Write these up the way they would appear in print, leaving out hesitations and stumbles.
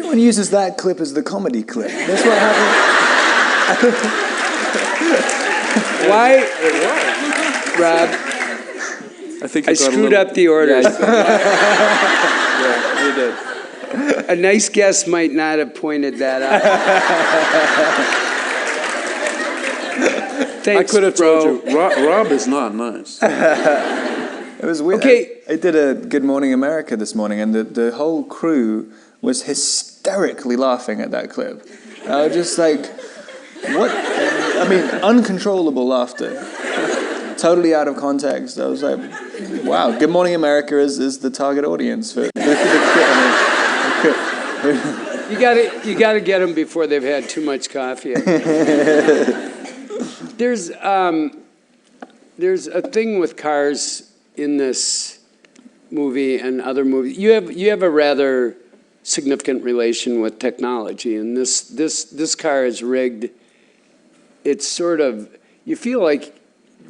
Everyone uses that clip as the comedy clip. That's what happened. Why, Rob? I think I screwed up the order. Yeah, you did. A nice guest might not have pointed that out. Thanks, I could have bro. told you, Rob is not nice. It was weird. Okay. I did a Good Morning America this morning, and the whole crew was hysterically laughing at that clip. I was just like, what? I mean, uncontrollable laughter. Totally out of context. I was like, wow, Good Morning America is the target audience for the clip. You got to get them before they've had too much coffee. There's a thing with cars in this movie and other movies. You have a rather significant relation with technology, and this car is rigged. It's sort of, you feel like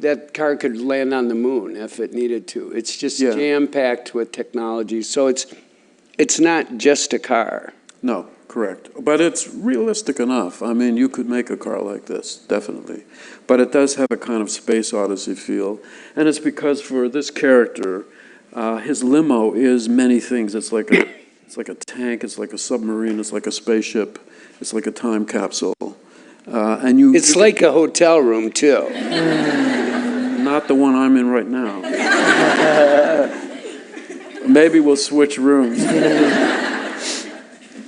that car could land on the moon if it needed to. It's just jam-packed with technology, so it's not just a car. No, correct. But it's realistic enough. I mean, you could make a car like this, definitely. But it does have a kind of space odyssey feel. And it's because for this character, his limo is many things. It's like a tank, it's like a submarine, it's like a spaceship, it's like a time capsule. It's like a hotel room, too. Not the one I'm in right now. Maybe we'll switch rooms.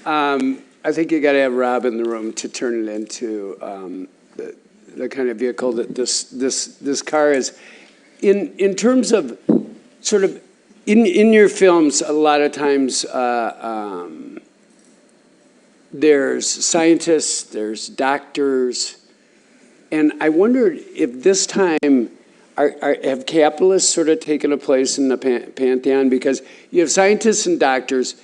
I think you got to have Rob in the room to turn it into the kind of vehicle that this car is. In terms of sort of in your films, a lot of times there's scientists, there's doctors, and I wondered if this time have capitalists sort of taken a place in the pantheon, because you have scientists and doctors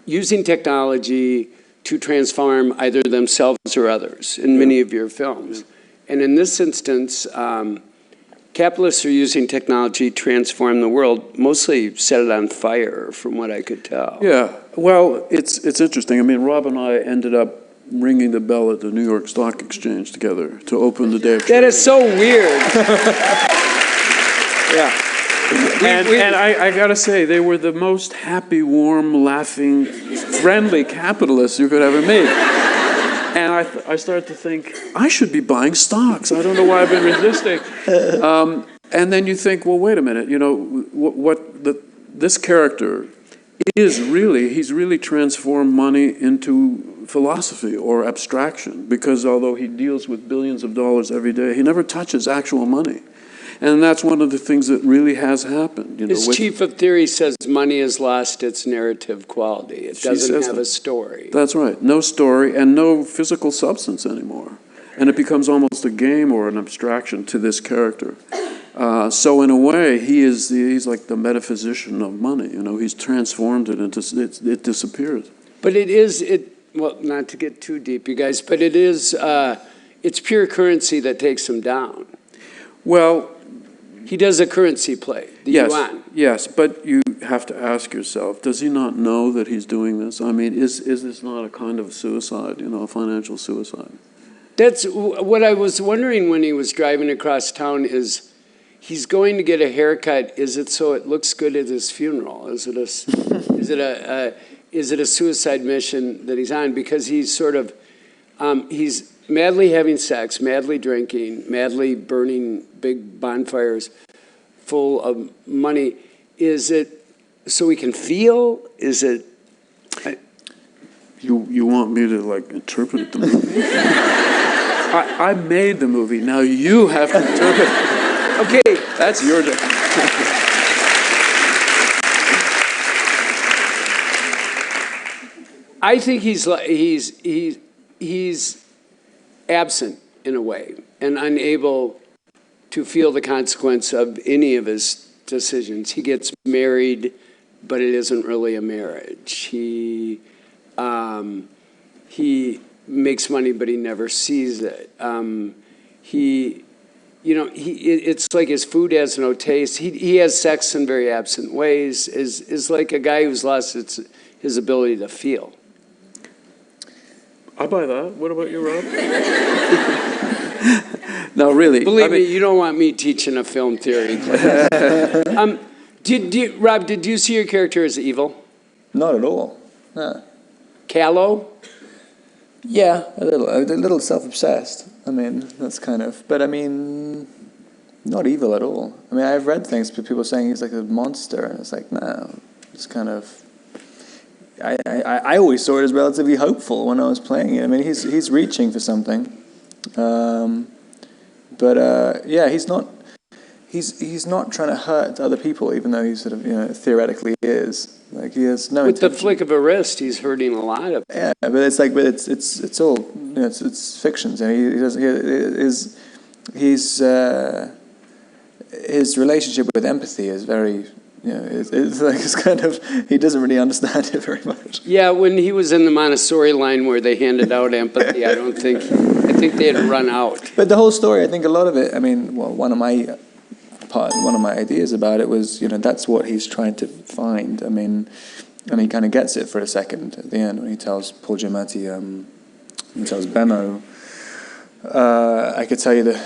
using technology to transform either themselves or others in many of your films. And in this instance, capitalists are using technology to transform the world, mostly set it on fire, from what I could tell. Yeah, well, it's interesting. I mean, Rob and I ended up ringing the bell at the New York Stock Exchange together to open the day of That is so weird. Yeah. And I got to say, they were the most happy, warm, laughing, friendly capitalists you could ever meet. And I started to think, I should be buying stocks. I don't know why I've been resisting. And then you think, well, wait a minute. You know, this character he's really transformed money into philosophy or abstraction, because although he deals with billions of dollars every day, he never touches actual money. And that's one of the things that really has happened. You know, his chief of theory says money has lost its narrative quality. It doesn't have a story. That's right. No story and no physical substance anymore. And it becomes almost a game or an abstraction to this character. So in a way, he's like the metaphysician of money. You know, he's transformed it into, it disappears. But well, not to get too deep, you guys, but it's pure currency that takes him down. Well, he does a currency play, the yuan. Yes, but you have to ask yourself, does he not know that he's doing this? I mean, is this not a kind of suicide, you know, a financial suicide? That's what I was wondering when he was driving across town is, he's going to get a haircut. Is it so it looks good at his funeral? Is it a suicide mission that he's on? Because he's sort of, he's madly having sex, madly drinking, madly burning big bonfires full of money. Is it so he can feel? Is it? You want me to like interpret the movie? I made the movie. Now you have to interpret it. Okay, that's your job. I think he's absent in a way and unable to feel the consequence of any of his decisions. He gets married, but it isn't really a marriage. He makes money, but he never sees it. It's like his food has no taste. He has sex in very absent ways. Is like a guy who's lost his ability to feel. I buy that. What about you, Rob? No, really. Believe me, you don't want me teaching a film theory class. Rob, did you see your character as evil? Not at all. No. Callow? Yeah, a little self-obsessed. I mean, that's kind of, but I mean, not evil at all. I mean, I've read things, people saying he's like a monster, and it's like, no, it's kind of, I always saw it as relatively hopeful when I was playing it. I mean, he's reaching for something, yeah, he's not trying to hurt other people, even though he sort of, theoretically is. Like, he has no With intention. the flick of a wrist, he's hurting a lot of. Yeah, but it's all, it's fictions, and his relationship with empathy is very, it's kind of, he doesn't really understand it very much. Yeah, when he was in the Montessori line where they handed out empathy, I think they had run out. But the whole story, I think a lot of it, I mean, well, one of my ideas about it was, that's what he's trying to find. I mean, and he kind of gets it for a second at the end when he tells Paul Giamatti, he tells Benno, I could tell you that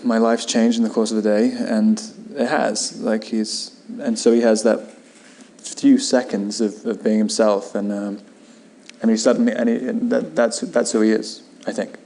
my life's changed in the course of the day, and it has. Like, so he has that few seconds of being himself, and he suddenly, that's who he is, I think.